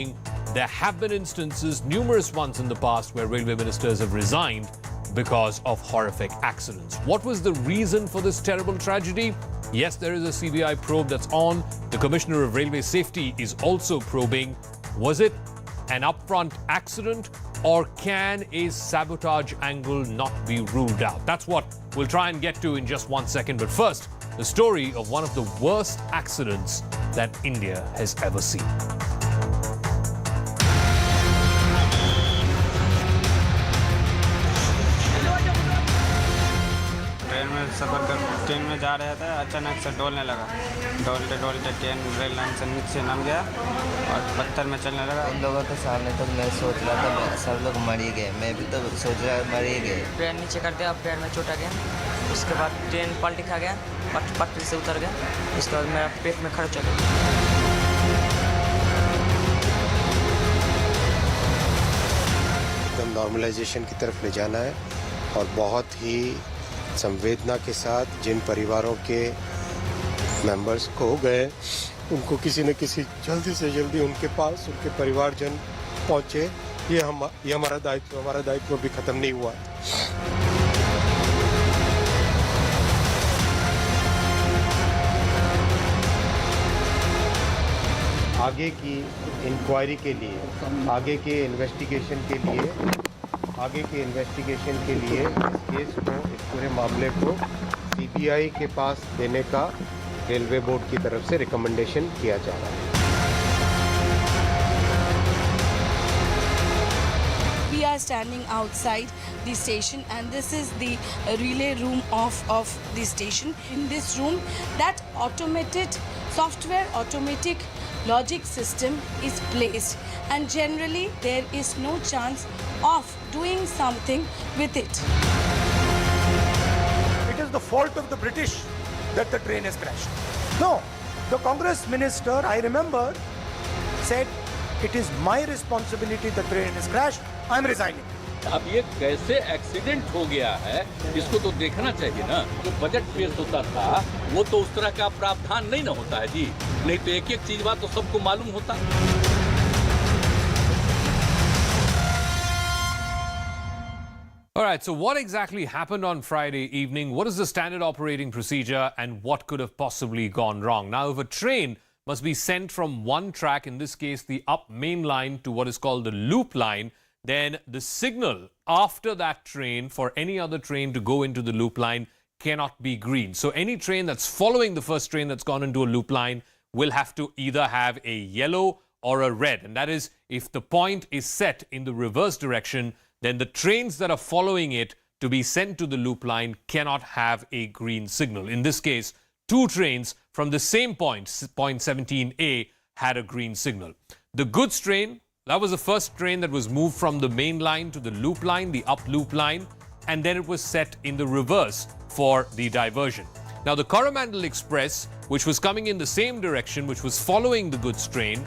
There have been instances, numerous ones in the past, where railway ministers have resigned because of horrific accidents. What was the reason for this terrible tragedy? Yes, there is a CBI probe that's on. The Commissioner of Railway Safety is also probing. Was it an upfront accident, or can a sabotage angle not be ruled out? That's what we'll try and get to in just 1 second. But first, the story of one of the worst accidents that India has ever seen. Train में जा रहे थे, अचानक से डोलने लगा। डोलते डोलते train rail line से नीचे नम गया और पत्थर में चलने लगा। उन लोगों के सामने तो मैं सोच रहा था सब लोग मर ही गए, मैं भी तो सोच रहा मर ही गए। पैर नीचे कर दिया, पैर में चोट आ गया। उसके बाद ट्रेन पलटी खा गया, पटरी से उतर गया। उसके बाद मेरा पेट में खर्च हो गया। एकदम नॉर्मलाइजेशन की तरफ ले जाना है और बहुत ही संवेदना के साथ जिन परिवारों के मेंबर्स खो गए उनको किसी न किसी जल्दी से जल्दी उनके पास उनके परिवारजन पहुंचे। ये हमारा दायित्व अभी खत्म नहीं हुआ। आगे की इंक्वायरी के लिए, आगे के इन्वेस्टिगेशन के लिए इस केस को, इस पूरे मामले को सीबीआई के पास देने का रेलवे बोर्ड की तरफ से रिकमेंडेशन किया जा रहा है। We are standing outside the station and this is the relay room of the station. In this room, that automated software, automatic logic system is placed, and generally there is no chance of doing something with it. It is the fault of the British that the train has crashed. No, the Congress minister, I remember, said it is my responsibility the train has crashed, I am resigning. अब ये कैसे accident हो गया है इसको तो देखना चाहिए ना। जो बजट पेश होता था वो तो उस तरह का प्रावधान नहीं ना होता है जी, नहीं तो एक एक चीज बात तो सबको मालूम होता। All right, so what exactly happened on Friday evening? What is the standard operating procedure and what could have possibly gone wrong? Now, if a train must be sent from one track, in this case the up main line, to what is called the loop line, then the signal after that train for any other train to go into the loop line cannot be green. So any train that's following the first train that's gone into a loop line will have to either have a yellow or a red. And that is, if the point is set in the reverse direction, then the trains that are following it to be sent to the loop line cannot have a green signal. In this case, two trains from the same point 17A, had a green signal. The goods train, that was the first train that was moved from the main line to the loop line, the up loop line, and then it was set in the reverse for the diversion. Now, the Coromandel Express, which was coming in the same direction, which was following the goods train,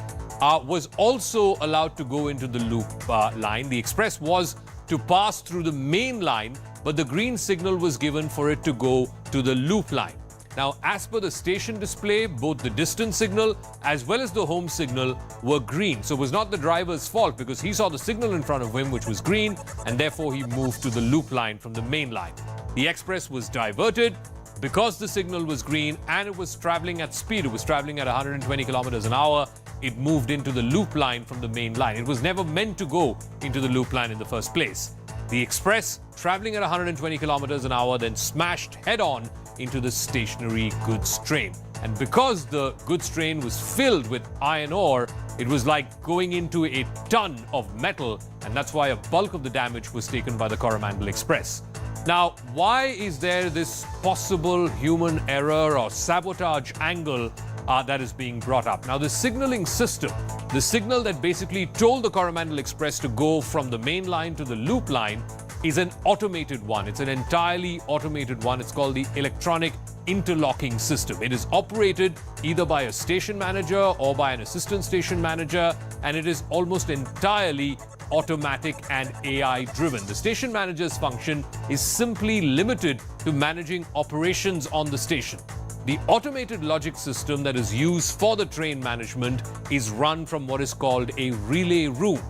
was also allowed to go into the loop line. The express was to pass through the main line, but the green signal was given for it to go to the loop line. Now, as per the station display, both the distance signal as well as the home signal were green. So it was not the driver's fault, because he saw the signal in front of him, which was green, and therefore he moved to the loop line from the main line. The express was diverted because the signal was green and it was traveling at speed. It was traveling at 120 kilometers an hour. It moved into the loop line from the main line. It was never meant to go into the loop line in the first place. The express, traveling at 120 kilometers an hour, then smashed head-on into the stationary goods train. And because the goods train was filled with iron ore, it was like going into a ton of metal, and that's why a bulk of the damage was taken by the Coromandel Express. Now, why is there this possible human error or sabotage angle that is being brought up? Now, the signaling system, the signal that basically told the Coromandel Express to go from the main line to the loop line, is an automated one. It's an entirely automated one. It's called the electronic interlocking system. It is operated either by a station manager or by an assistant station manager, and it is almost entirely automatic and AI driven. The station manager's function is simply limited to managing operations on the station. The automated logic system that is used for the train management is run from what is called a relay room.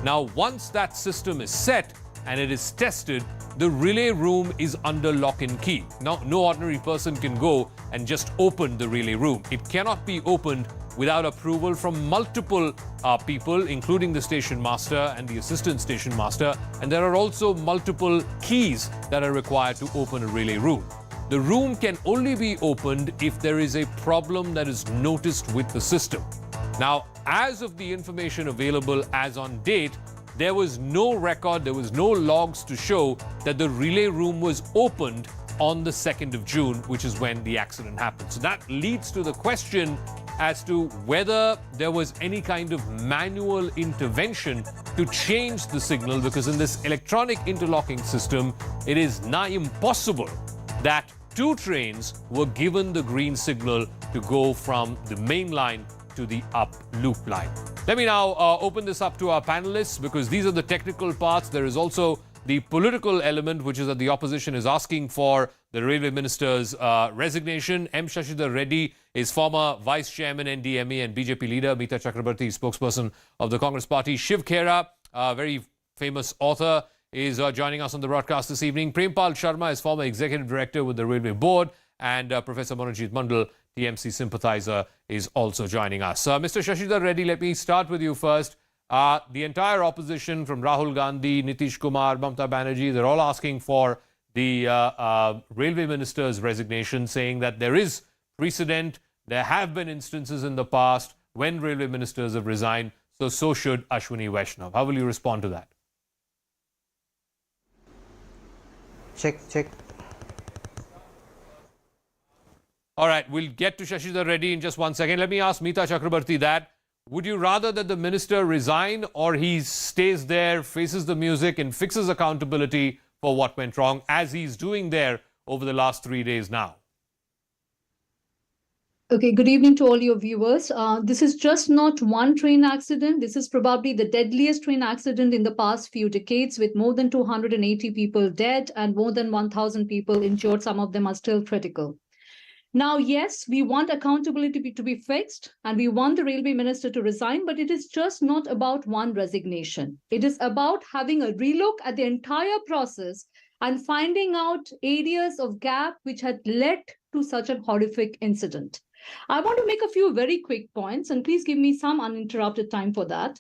Now, once that system is set and it is tested, the relay room is under lock and key. Now, no ordinary person can go and just open the relay room. It cannot be opened without approval from multiple people, including the station master and the assistant station master. And there are also multiple keys that are required to open a relay room. The room can only be opened if there is a problem that is noticed with the system. Now, as of the information available as on date, there was no record, there was no logs to show that the relay room was opened on the 2nd of June, which is when the accident happened. So that leads to the question as to whether there was any kind of manual intervention to change the signal, because in this electronic interlocking system, it is nigh impossible that two trains were given the green signal to go from the main line to the up loop line. Let me now open this up to our panelists, because these are the technical parts. There is also the political element, which is that the opposition is asking for the railway minister's resignation. M. Shashidhar Reddy is former vice chairman NDMA and BJP leader. Meeta Chakrabarti, spokesperson of the Congress party. Shiv Khera, a very famous author, is joining us on the broadcast this evening. Prempal Sharma is former executive director with the Railway Board. And Professor Monojit Mandal, TMC sympathizer, is also joining us. Mr. Shashidhar Reddy, let me start with you first. The entire opposition, from Rahul Gandhi, Nitish Kumar, Mamata Banerjee, they're all asking for the railway minister's resignation, saying that there is precedent. There have been instances in the past when railway ministers have resigned. So should Ashwini Vaishnaw. How will you respond to that? Check. All right, we'll get to Shashidhar Reddy in just 1 second. Let me ask Meeta Chakrabarti that. Would you rather that the minister resign, or he stays there, faces the music and fixes accountability for what went wrong, as he's doing there over the last 3 days now? Okay, good evening to all your viewers. This is just not one train accident. This is probably the deadliest train accident in the past few decades, with more than 280 people dead and more than 1,000 people injured. Some of them are still critical. Now, yes, we want accountability to be fixed, and we want the railway minister to resign, but it is just not about one resignation. It is about having a relook at the entire process and finding out areas of gap which had led to such a horrific incident. I want to make a few very quick points, and please give me some uninterrupted time for that.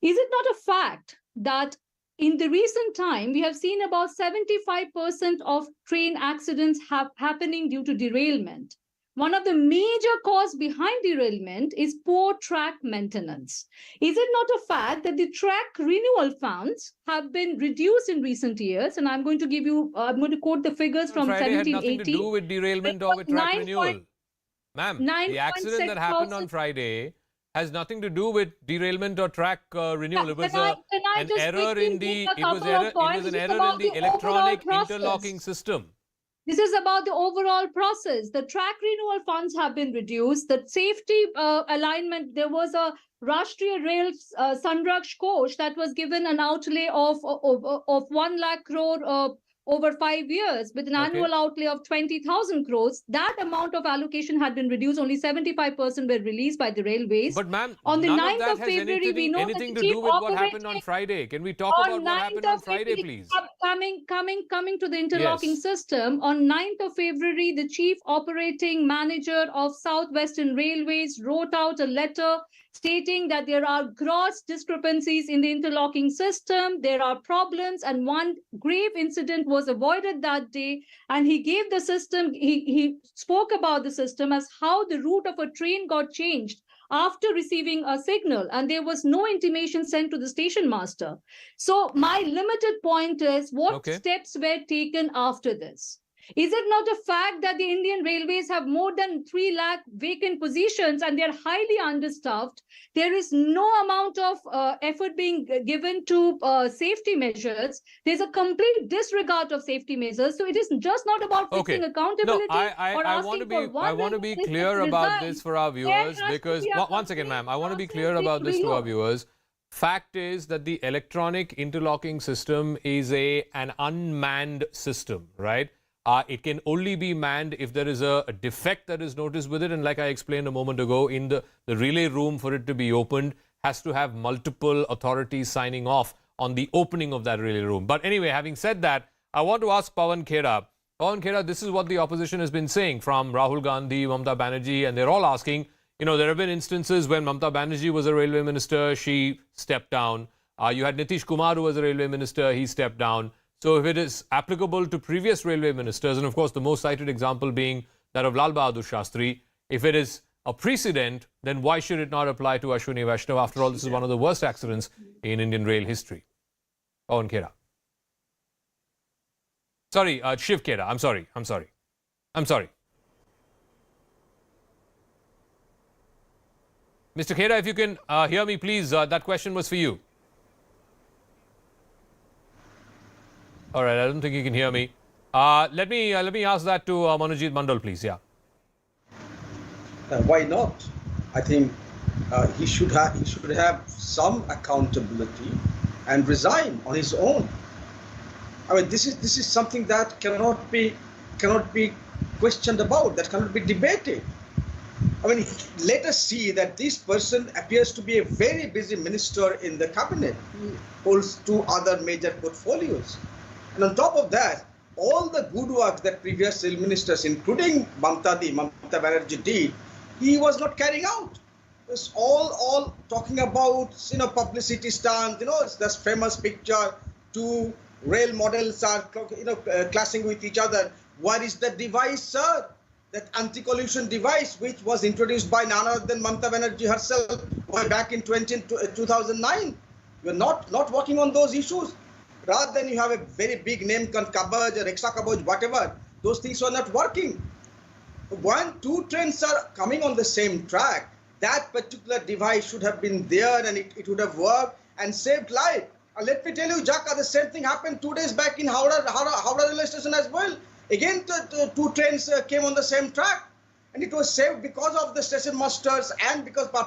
Is it not a fact that in the recent time, we have seen about 75% of train accidents happening due to derailment? One of the major causes behind derailment is poor track maintenance. Is it not a fact that the track renewal funds have been reduced in recent years? And I'm going to quote the figures from Friday 1780. had nothing to do with derailment or with track renewal. Ma'am, the accident that happened on Friday has nothing to do with derailment or track renewal. It was an error in the electronic interlocking system. This is about the overall process. The track renewal funds have been reduced. The safety alignment, there was a Rashtriya Rail Sanraksh coach that was given an outlay of 1 lakh crore over 5 years, with an annual outlay of 20,000 crores. That amount of allocation had been reduced. Only 75% were released by the railways. But ma'am, on the none 9th of that of has February, we know anything that to do with what happened on Friday. Can we talk about what happened on Friday, please? Coming to the interlocking system, on 9th of February, the chief operating manager of Southwestern Railways wrote out a letter stating that there are gross discrepancies in the interlocking system, there are problems, and one grave incident was avoided that day. And he gave the system, he spoke about the system as how the route of a train got changed after receiving a signal, and there was no intimation sent to the station master. So my limited point is, what steps were taken after this? Is it not a fact that the Indian Railways have more than 3 lakh vacant positions and they're highly understaffed? There is no amount of effort being given to safety measures. There's a complete disregard of safety measures. So it is just not about fixing accountability. No, I want to be clear about this for our viewers, because one second, ma'am, I want to be clear about this to our viewers. Fact is that the electronic interlocking system is an unmanned system, right? It can only be manned if there is a defect that is noticed with it. And like I explained a moment ago, in the relay room, for it to be opened, has to have multiple authorities signing off on the opening of that relay room. But anyway, having said that, I want to ask Pawan Khera. Pawan Khera, this is what the opposition has been saying from Rahul Gandhi, Mamata Banerjee, and they're all asking, there have been instances when Mamata Banerjee was a railway minister, she stepped down. You had Nitish Kumar, who was a railway minister, he stepped down. So if it is applicable to previous railway ministers, and of course the most cited example being that of Lal Bahadur Shastri, if it is a precedent, then why should it not apply to Ashwini Vaishnaw? After all, this is one of the worst accidents in Indian rail history. Pawan Khera. Sorry, Shiv Khera. I'm sorry. Mr. Khera, if you can hear me, please, that question was for you. All right, I don't think you can hear me. Let me ask that to Manojit Mandal, please. Yeah. Why not? I think he should have some accountability and resign on his own. I mean, this is something that cannot be questioned about. That cannot be debated. I mean, let us see that this person appears to be a very busy minister in the cabinet. He holds 2 other major portfolios. And on top of that, all the good work that previous rail ministers, including Mamata Banerjee, did, he was not carrying out. It was all talking about, publicity stunts. It's this famous picture, 2 rail models are, clashing with each other. What is the device, sir? That anti-collusion device, which was introduced by none other than Mamata Banerjee herself way back in 2009. You're not working on those issues. Rather than you have a very big name, Kabaj or Rexa Kabaj, whatever, those things are not working. When 2 trains are coming on the same track, that particular device should have been there and it would have worked and saved life. Let me tell you, Jaka, the same thing happened 2 days back in Howrah railway station as well. Again, the 2 trains came on the same track, and it was saved because of the station masters and because there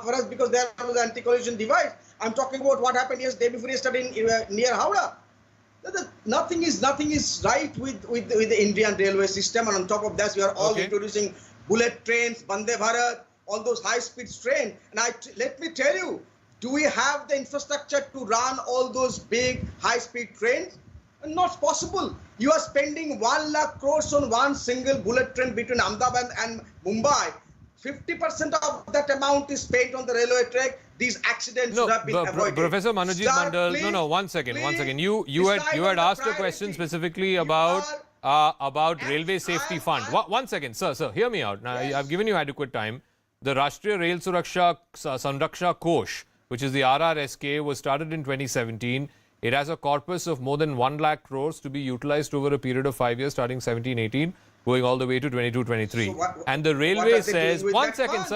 was an anti-collision device. I'm talking about what happened day before yesterday near Howrah. Nothing is right with the Indian railway system, and on top of that, we are all introducing bullet trains, Vande Bharat, all those high-speed trains. And let me tell you, do we have the infrastructure to run all those big high-speed trains? Not possible. You are spending 1 lakh crores on one single bullet train between Ahmedabad and Mumbai. 50% of that amount is spent on the railway track. These accidents should have been avoided. Professor Manojit Mandal, no, one second. You had asked a question specifically about railway safety fund. One second, sir, hear me out. Now, I've given you adequate time. The Rashtriya Rail Sanraksha Kosh, which is the RRSK, was started in 2017. It has a corpus of more than 1 lakh crores to be utilized over a period of 5 years, starting 17-18, going all the way to 22-23. So and the railway says, one second.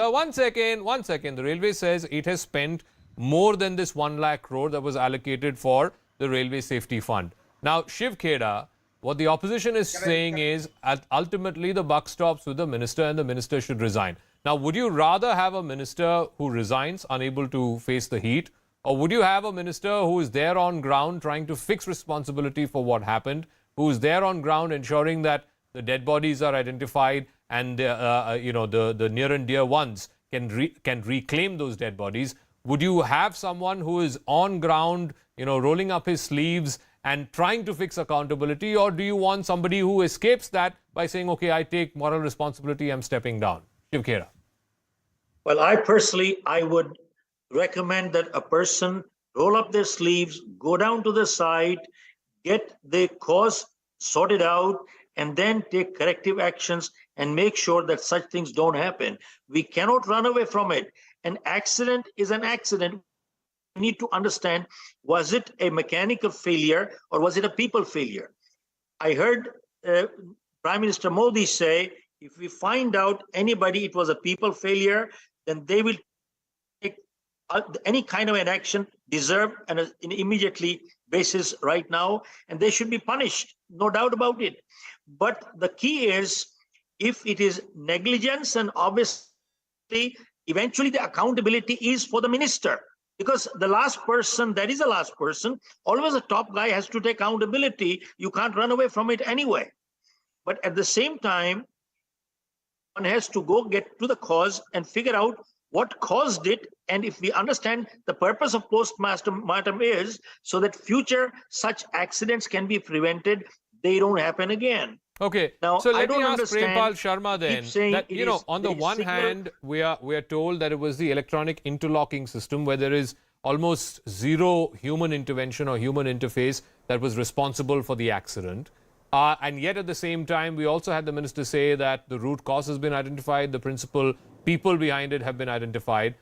The railway says it has spent more than this 1 lakh crore that was allocated for the railway safety fund. Now, Shiv Khera, what the opposition is saying is ultimately the buck stops with the minister and the minister should resign. Now, would you rather have a minister who resigns, unable to face the heat, or would you have a minister who is there on ground trying to fix responsibility for what happened, who is there on ground ensuring that the dead bodies are identified and the near and dear ones can reclaim those dead bodies? Would you have someone who is on ground, rolling up his sleeves and trying to fix accountability, or do you want somebody who escapes that by saying, okay, I take moral responsibility, I'm stepping down? Shiv Khera. Well, I would recommend that a person roll up their sleeves, go down to the site, get the cause sorted out, and then take corrective actions and make sure that such things don't happen. We cannot run away from it. An accident is an accident. We need to understand, was it a mechanical failure or was it a people failure? I heard Prime Minister Modi say, if we find out anybody it was a people failure, then they will take any kind of an action deserved and an immediately basis right now, and they should be punished, no doubt about it. But the key is, if it is negligence, and obviously, eventually the accountability is for the minister, because the last person, that is the last person, always a top guy has to take accountability. You can't run away from it anyway. But at the same time, one has to go get to the cause and figure out what caused it. And if we understand the purpose of post-mortem is so that future such accidents can be prevented, they don't happen again. Okay, now so I let me don't ask understand. Prempal Sharma then, that, you know, on the one hand, we are told that it was the electronic interlocking system where there is almost zero human intervention or human interface that was responsible for the accident. And yet at the same time, we also had the minister say that the root cause has been identified, the principal people behind it have been identified.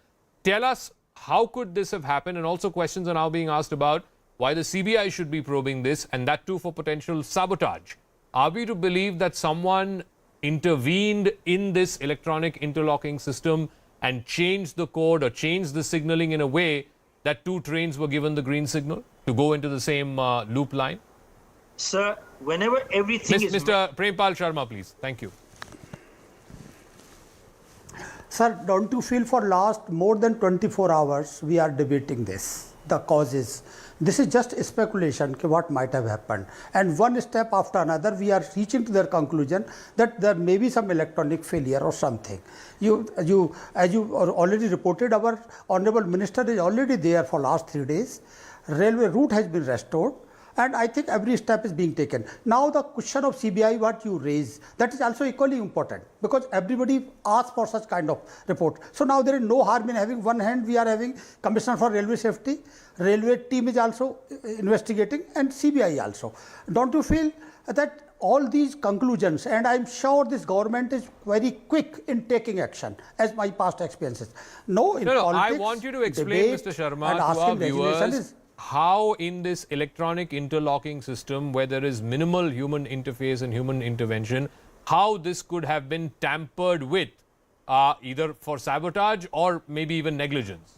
Tell us, how could this have happened? And also questions are now being asked about why the CBI should be probing this, and that too for potential sabotage. Are we to believe that someone intervened in this electronic interlocking system and changed the code or changed the signaling in a way that two trains were given the green signal to go into the same loop line? Sir, whenever everything is... Mr. Prempal Sharma, please. Thank you. Sir, don't you feel for last more than 24 hours we are debating this, the causes. This is just speculation what might have happened. And one step after another we are reaching to their conclusion that there may be some electronic failure or something. As you already reported, our Honorable Minister is already there for last 3 days. Railway route has been restored. And I think every step is being taken. Now the question of CBI, what you raise, that is also equally important because everybody asks for such kind of report. So now there is no harm in having one hand we are having Commissioner for Railway Safety, Railway team is also investigating and CBI also. Don't you feel that all these conclusions, and I am sure this government is very quick in taking action as my past experiences. No, politics, I want you to explain, Mr. Sharma, to our viewers, how in this electronic interlocking system where there is minimal human interface and human intervention, how this could have been tampered with, either for sabotage or maybe even negligence.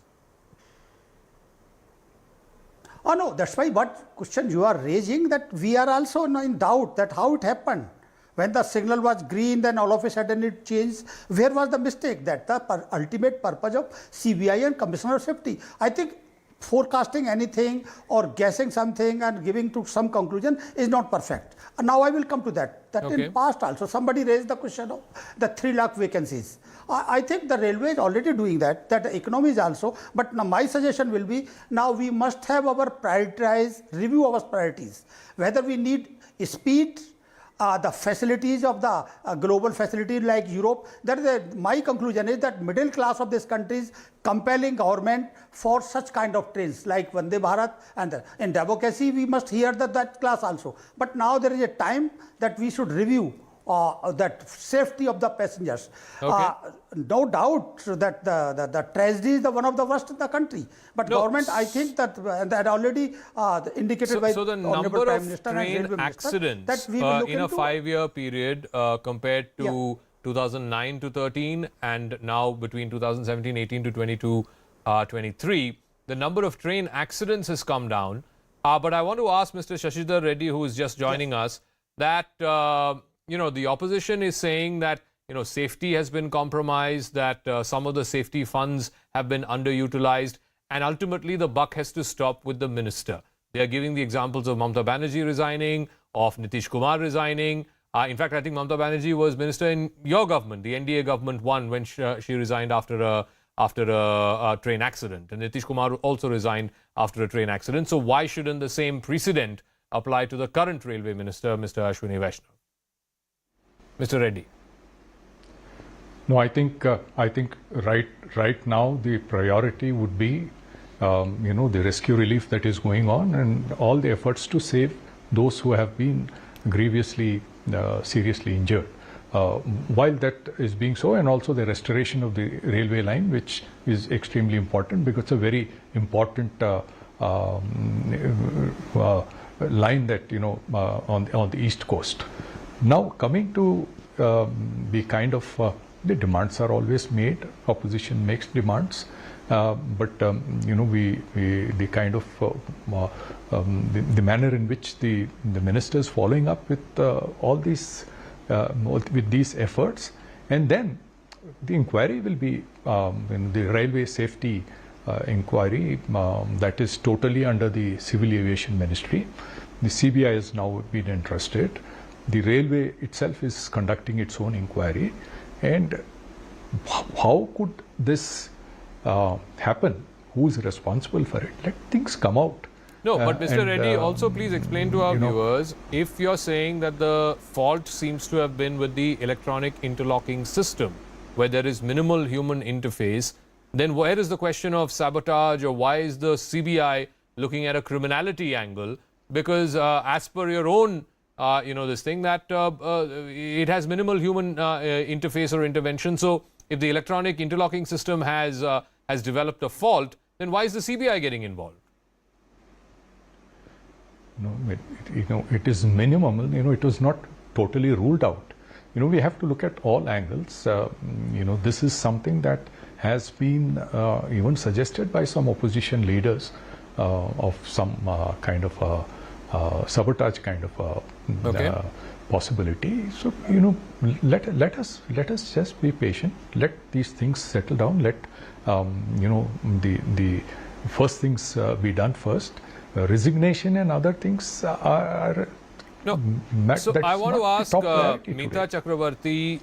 Oh no, that's why what question you are raising, that we are also in doubt that how it happened. When the signal was green, then all of a sudden it changed. Where was the mistake? That the ultimate purpose of CBI and Commissioner of Safety. I think forecasting anything or guessing something and giving to some conclusion is not perfect. And now I will come to that. That in past also somebody raised the question of the 3 lakh vacancies. I think the railway is already doing that, that the economy is also. But now my suggestion will be, now we must have our review our priorities. Whether we need speed, the facilities of the global facility like Europe. That is my conclusion is that middle class of this country is compelling government for such kind of trains like Vande Bharat, and in democracy we must hear that class also. But now there is a time that we should review that safety of the passengers. No doubt that the tragedy is one of the worst in the country. But government, I think that already indicated by the number Prime Minister and Railway accidents that we will look in a 5-year period compared to 2009 to 13 and now between 2017-18 to 22-23, the number of train accidents has come down. But I want to ask Mr. Shashidhar Reddy, who is just joining us, that the opposition is saying that safety has been compromised, that some of the safety funds have been underutilized, and ultimately the buck has to stop with the minister. They are giving the examples of Mamata Banerjee resigning, of Nitish Kumar resigning. In fact, I think Mamata Banerjee was minister in your government, the NDA government won when she resigned after a train accident, and Nitish Kumar also resigned after a train accident. So why shouldn't the same precedent apply to the current railway minister, Mr. Ashwini Vaishnaw? Mr. Reddy. No, I think right now the priority would be the rescue relief that is going on and all the efforts to save those who have been grievously seriously injured. While that is being so, and also the restoration of the railway line, which is extremely important because it's a very important line that on the east coast. Now coming to the kind of the demands are always made. Opposition makes demands, but the kind of the manner in which the minister is following up with all these with these efforts, and then the inquiry will be the railway safety inquiry that is totally under the Civil Aviation Ministry. The CBI has now been entrusted. the railway itself is conducting its own inquiry. And how could this happen? Who is responsible for it? Let things come out. No, but Mr. Reddy, also please explain to our viewers, if you're saying that the fault seems to have been with the electronic interlocking system, where there is minimal human interface, then where is the question of sabotage, or why is the CBI looking at a criminality angle? Because as per your own, this thing that it has minimal human interface or intervention. So if the electronic interlocking system has developed a fault, then why is the CBI getting involved? No, it is minimum. It was not totally ruled out. We have to look at all angles. This is something that has been even suggested by some opposition leaders of some kind of sabotage kind of possibility. So let us just be patient. Let these things settle down. Let the first things be done first. Resignation and other things are no. So I want to ask Meeta Chakravarti,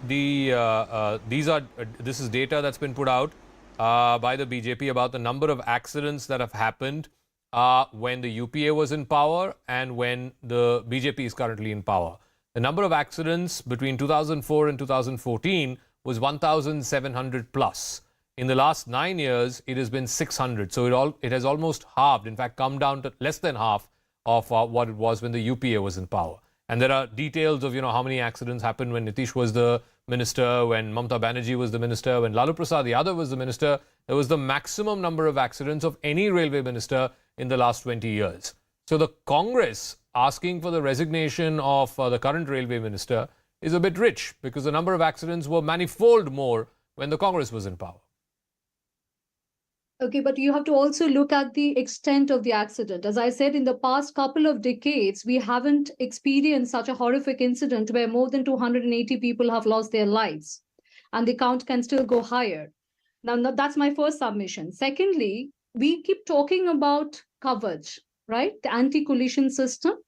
this is data that's been put out by the BJP about the number of accidents that have happened when the UPA was in power and when the BJP is currently in power. The number of accidents between 2004 and 2014 was 1,700 plus. In the last 9 years, it has been 600. So it has almost halved, in fact, come down to less than half of what it was when the UPA was in power. And there are details of, how many accidents happened when Nitish was the minister, when Mamata Banerjee was the minister, when Lalu Prasad Yadav was the minister. There was the maximum number of accidents of any railway minister in the last 20 years. So the Congress asking for the resignation of the current railway minister is a bit rich, because the number of accidents were manifold more when the Congress was in power. Okay, but you have to also look at the extent of the accident. As I said, in the past couple of decades, we haven't experienced such a horrific incident where more than 280 people have lost their lives, and the count can still go higher. Now, that's my first submission. Secondly, we keep talking about coverage, right? The anti-collision system.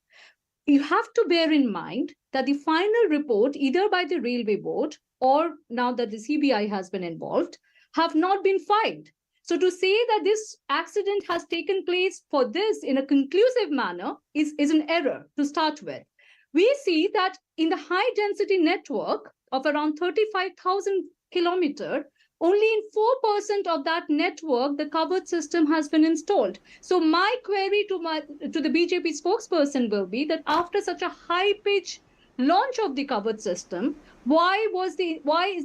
You have to bear in mind that the final report, either by the Railway Board or now that the CBI has been involved, have not been filed. So to say that this accident has taken place for this in a conclusive manner is an error to start with. We see that in the high density network of around 35,000 kilometers, only in 4% of that network, the covered system has been installed. So my query to the BJP spokesperson will be that after such a high pitch launch of the covered system, why is the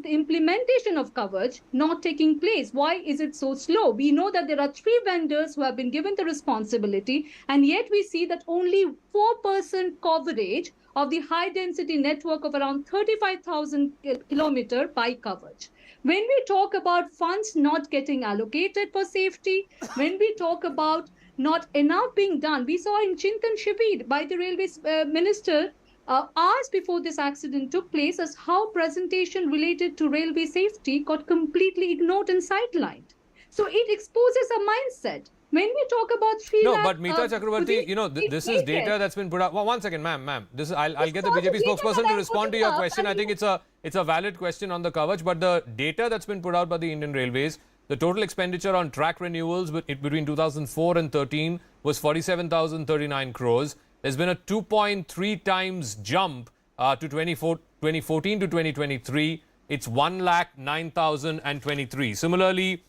implementation of coverage not taking place? Why is it so slow? We know that there are 3 vendors who have been given the responsibility, and yet we see that only 4% coverage of the high density network of around 35,000 kilometers by coverage. When we talk about funds not getting allocated for safety, when we talk about not enough being done, we saw in Chintan Shibir by the railways minister hours before this accident took place as how presentation related to railway safety got completely ignored and sidelined. So it exposes a mindset. When we talk about 3 No, lakh, but Meeta Chakravarti, this is data that's been put out. Well, one second, ma'am. I'll get the BJP spokesperson to respond to your question. I think it's a valid question on the coverage, but the data that's been put out by the Indian Railways, the total expenditure on track renewals between 2004 and 13 was 47,039 crores. There's been a 2.3 times jump to 2014 to 2023. It's 1,09,023. Similarly,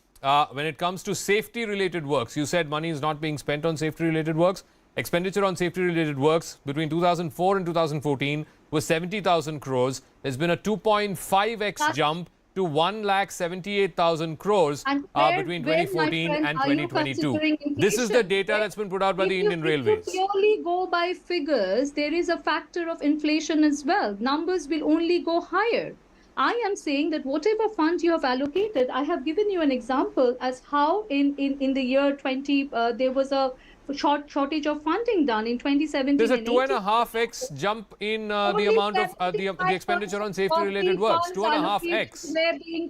when it comes to safety-related works, you said money is not being spent on safety-related works. Expenditure on safety-related works between 2004 and 2014 was 70,000 crores. There's been a 2.5x jump to 1,78,000 crores between 2014 and 2022. This is the data that's been put out by the Indian Railways. If you purely go by figures, there is a factor of inflation as well. Numbers will only go higher. I am saying that whatever funds you have allocated, I have given you an example as how in the year 20, there was a shortage of funding done in 2017. There's a 2.5x jump in the amount of the expenditure on safety-related works. 2.5x.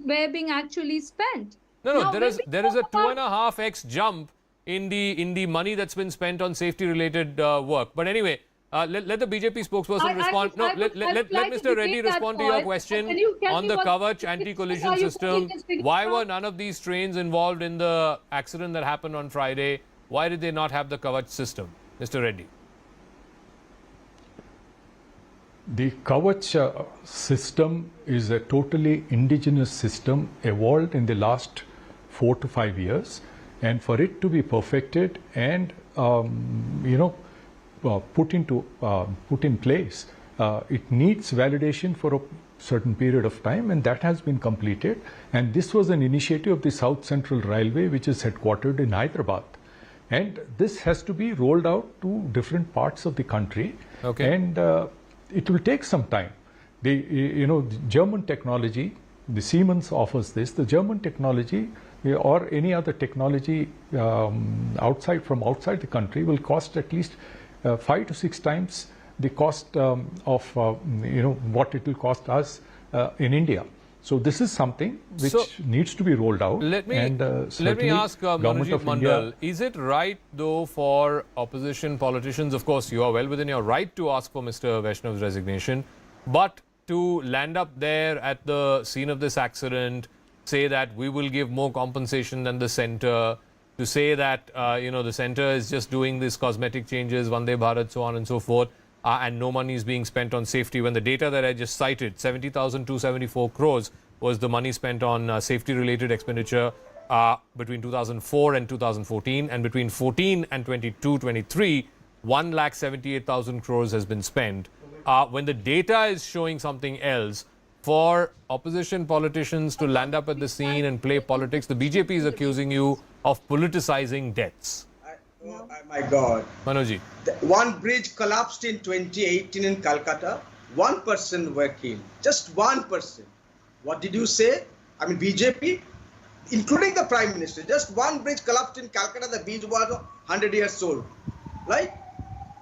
Were being actually spent. No, there is a 2.5x jump in the money that's been spent on safety-related work. But anyway, Let the BJP spokesperson respond. I would Let like to Mr. Reddy debate that respond to your point. question Can you tell on me the what- Kavach are anti-collision you system. speaking Why from? were none of these trains involved in the accident that happened on Friday? Why did they not have the Kavach system? Mr. Reddy. The Kavach system is a totally indigenous system evolved in the last 4 to 5 years, and for it to be perfected and put in place, it needs validation for a certain period of time, and that has been completed. And this was an initiative of the South Central Railway, which is headquartered in Hyderabad. And this has to be rolled out to different parts of the country. Okay. And it will take some time. The German technology, the Siemens offers this. The German technology or any other technology outside the country will cost at least 5 to 6 times the cost of what it will cost us in India. So this is something which needs to be rolled out. Let me ask Manojit Mandal, is it right though for opposition politicians, of course you are well within your right to ask for Mr. Vaishnaw's resignation, but to land up there at the scene of this accident, say that we will give more compensation than the centre, to say that the centre is just doing these cosmetic changes, Vande Bharat, so on and so forth, and no money is being spent on safety, when the data that I just cited, 70,274 crores was the money spent on safety-related expenditure between 2004 and 2014, and between 14 and 22-23, 1,78,000 crores has been spent. When the data is showing something else, for opposition politicians to land up at the scene and play politics, the BJP is accusing you of politicizing deaths. Oh my God. Manojit. One bridge collapsed in 2018 in Calcutta. 1 person were killed. Just 1 person. What did you say? I mean, BJP, including the Prime Minister. Just one bridge collapsed in Calcutta. The bridge was 100 years old. Right?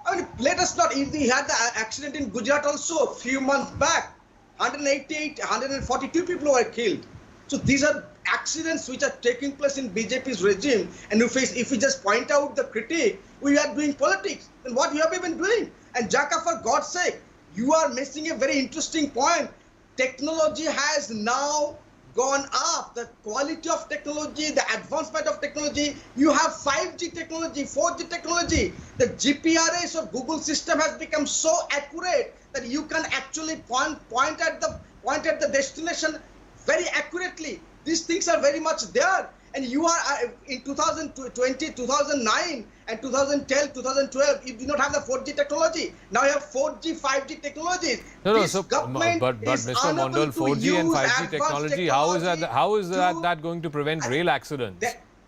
I mean, let us not. If we had the accident in Gujarat also a few months back, 142 people were killed. So these are accidents which are taking place in BJP's regime, and if we just point out the critique, we are doing politics. Then what you have been doing? And Jaka, for God's sake, you are missing a very interesting point. Technology has now gone up. The quality of technology, the advancement of technology. You have 5G technology, 4G technology. The GPRS or Google system has become so accurate that you can actually point at the destination very accurately. These things are very much there, and you are in 2020, 2009 and 2010, 2012, you do not have the 4G technology. Now you have 4G, 5G technologies. But Mr. Mandal, 4G and 5G technology, how is that going to prevent rail accidents?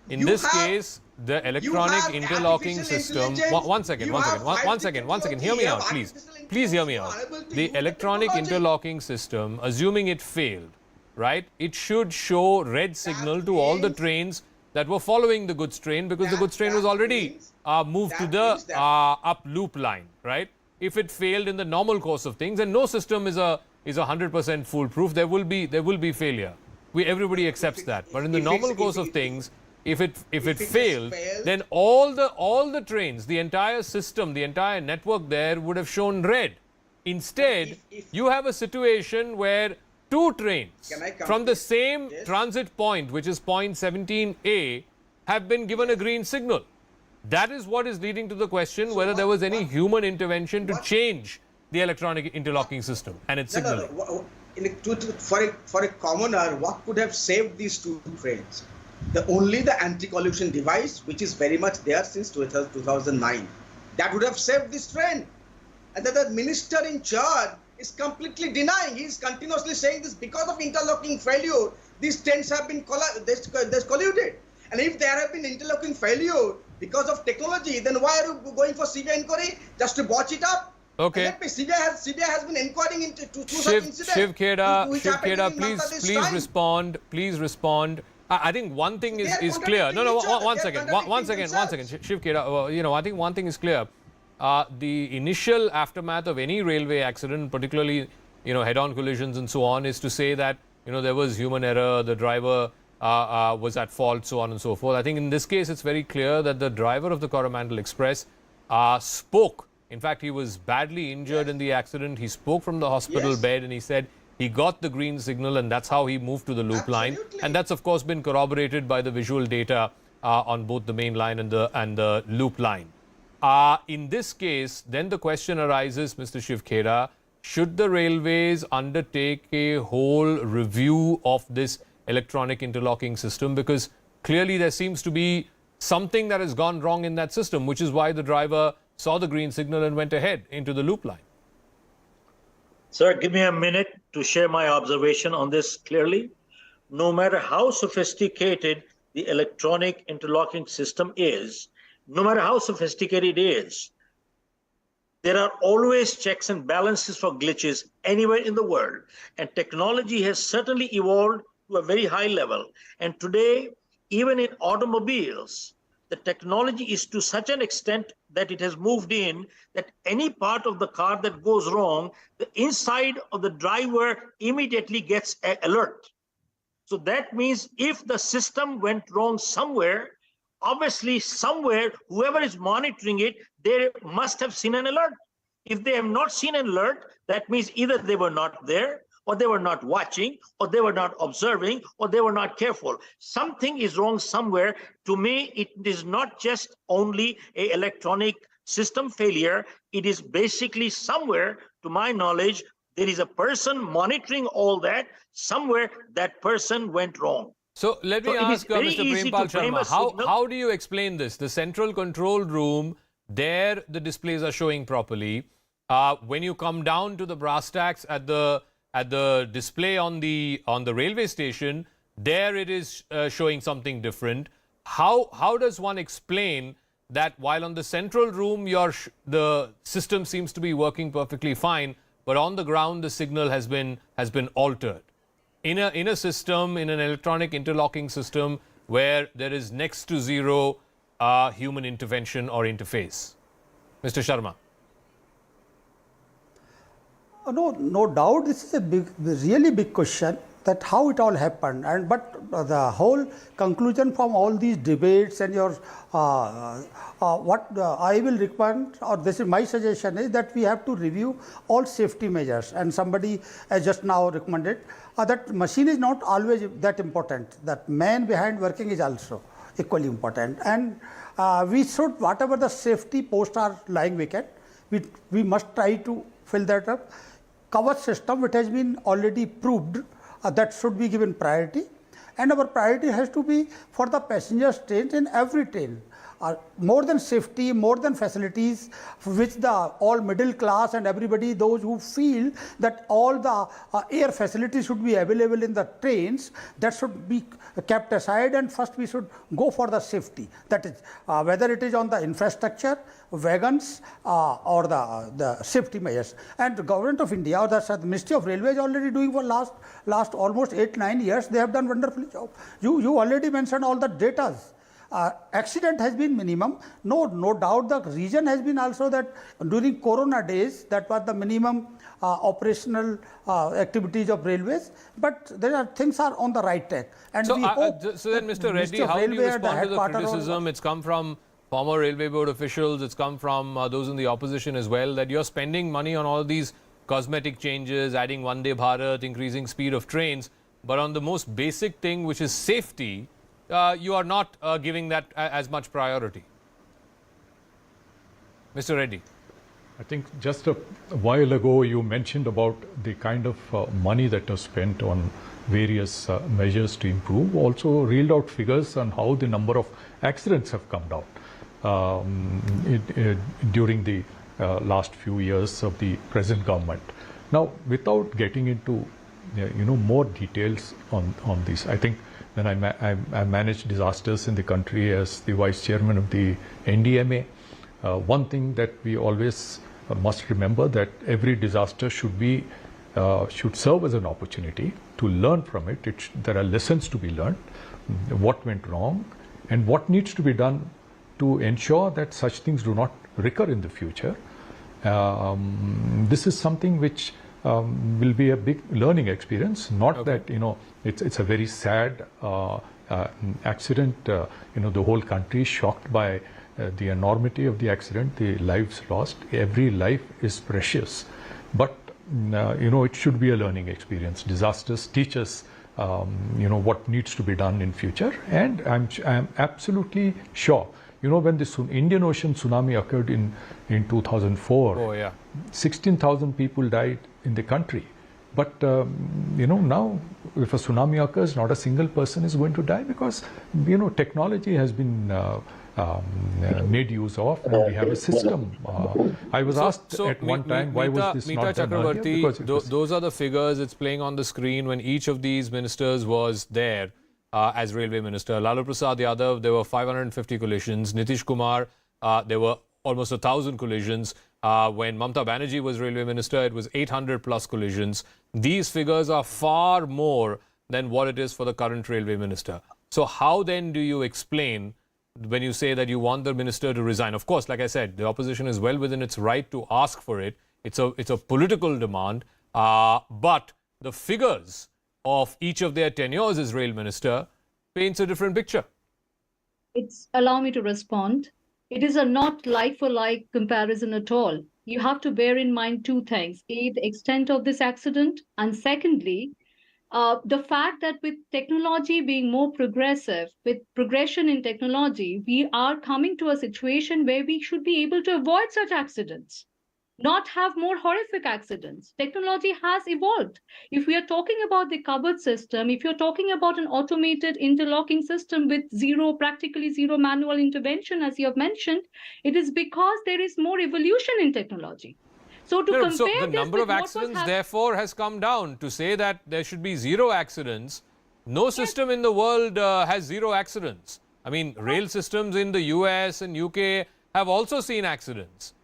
In this case, the electronic interlocking system. One second. Hear me out, please. Please hear me out. The electronic interlocking system, assuming it failed, right? It should show red signal to all the trains that were following the goods train, because the goods train was already moved to the up loop line, right? If it failed in the normal course of things, and no system is 100% foolproof, there will be failure. Everybody accepts that. But in the normal course of things, if it failed, then all the trains, the entire system, the entire network there would have shown red. Instead, you have a situation where 2 trains from the same transit point, which is point 17A, have been given a green signal. That is what is leading to the question whether there was any human intervention to change the electronic interlocking system and its signaling. For a commoner, what could have saved these 2 trains? Only the anti-collision device, which is very much there since 2009. That would have saved this train. And that the minister in charge is completely denying. He is continuously saying this because of interlocking failure, these trains have been colluded. And if there have been interlocking failure because of technology, then why are you going for CBI inquiry? Just to botch it up? Okay. CBI has been inquiring into 2 such incidents. Shiv Kheda, please respond. Please respond. I think one thing is clear. One second. Shiv Kheda, I think one thing is clear. The initial aftermath of any railway accident, particularly, head-on collisions and so on, is to say that, there was human error, the driver was at fault, so on and so forth. I think in this case, it's very clear that the driver of the Coromandel Express spoke In fact, he was badly injured in the accident. He spoke from the hospital bed and he said he got the green signal and that's how he moved to the loop line. And that's, of course, been corroborated by the visual data on both the main line and the loop line. In this case, then the question arises, Mr. Shiv Khera, should the railways undertake a whole review of this electronic interlocking system? Because clearly there seems to be something that has gone wrong in that system, which is why the driver saw the green signal and went ahead into the loop line. Sir, give me a minute to share my observation on this clearly. No matter how sophisticated the electronic interlocking system is, no matter how sophisticated it is, there are always checks and balances for glitches anywhere in the world. And technology has certainly evolved to a very high level. And today, even in automobiles, the technology is to such an extent that it has moved in that any part of the car that goes wrong, the inside of the driver immediately gets an alert. So that means if the system went wrong somewhere, obviously somewhere, whoever is monitoring it, they must have seen an alert. If they have not seen an alert, that means either they were not there, or they were not watching, or they were not observing, or they were not careful. Something is wrong somewhere. To me, it is not just only an electronic system failure. It is basically somewhere, to my knowledge, there is a person monitoring all that. Somewhere that person went wrong. So let me ask Mr. Prempal Sharma, how do you explain this? The central control room, there the displays are showing properly. When you come down to the brass tacks at the display on the railway station, there it is showing something different. How does one explain that while on the central room the system seems to be working perfectly fine, but on the ground the signal has been altered? In a system, in an electronic interlocking system where there is next to zero human intervention or interface. Mr. Sharma. No doubt this is a really big question, that how it all happened, but the whole conclusion from all these debates and your what I will recommend, or this is my suggestion, is that we have to review all safety measures. And somebody has just now recommended that machine is not always that important, that man behind working is also equally important. And we should, whatever the safety posts are lying vacant, we must try to fill that up. Cover system, which has been already proved, that should be given priority, and our priority has to be for the passengers trains in every train. More than safety, more than facilities, which the all middle class and everybody, those who feel that all the air facilities should be available in the trains, that should be kept aside, and first we should go for the safety. That is, whether it is on the infrastructure, wagons, or the safety measures. And the Government of India, or the Ministry of Railways, already doing for last almost 8-9 years, they have done wonderful job. You already mentioned all the data. Accident has been minimum. No doubt the reason has been also that during Corona days, that was the minimum operational activities of railways, but there are things are on the right track. And so, we hope so then, Mr. Reddy, how do you respond to the criticism? It's come from former railway board officials, it's come from those in the opposition as well, that you're spending money on all these cosmetic changes, adding Vande Bharat, increasing speed of trains, but on the most basic thing, which is safety, you are not giving that as much priority. Mr. Reddy. I think just a while ago you mentioned about the kind of money that was spent on various measures to improve. Also reeled out figures on how the number of accidents have come down during the last few years of the present government. Now, without getting into more details on this, I think when I managed disasters in the country as the vice chairman of the NDMA, one thing that we always must remember, that every disaster should serve as an opportunity to learn from it. There are lessons to be learned, what went wrong, and what needs to be done to ensure that such things do not recur in the future. This is something which will be a big learning experience. Not that it's a very sad accident. The whole country is shocked by the enormity of the accident, the lives lost. Every life is precious, but it should be a learning experience. Disasters teach us what needs to be done in future, and I'm absolutely sure. When the Indian Ocean tsunami occurred in 2004, 16,000 people died in the country. But now if a tsunami occurs, not a single person is going to die, because technology has been made use of, and we have a system. I was asked at one time, why was this not done earlier? Because those are the figures it's playing on the screen when each of these ministers was there as railway minister. Lalu Prasad Yadav, there were 550 collisions. Nitish Kumar, there were almost 1,000 collisions. When Mamata Banerjee was railway minister, it was 800 plus collisions. These figures are far more than what it is for the current railway minister. So how then do you explain when you say that you want the minister to resign? Of course, like I said, the opposition is well within its right to ask for it. It's a political demand. But the figures of each of their tenures as rail minister paints a different picture. Allow me to respond. It is a not like-for-like comparison at all. You have to bear in mind two things. A, the extent of this accident, and secondly, the fact that with technology being more progressive, with progression in technology, we are coming to a situation where we should be able to avoid such accidents, not have more horrific accidents. Technology has evolved. If we are talking about the covered system, if you're talking about an automated interlocking system with practically zero manual intervention, as you have mentioned, it is because there is more evolution in technology. So to compare so the this number with of what accidents therefore has come down. To say that there should be zero accidents, no system in the world has zero accidents. I mean, rail systems in the US and UK have also seen accidents.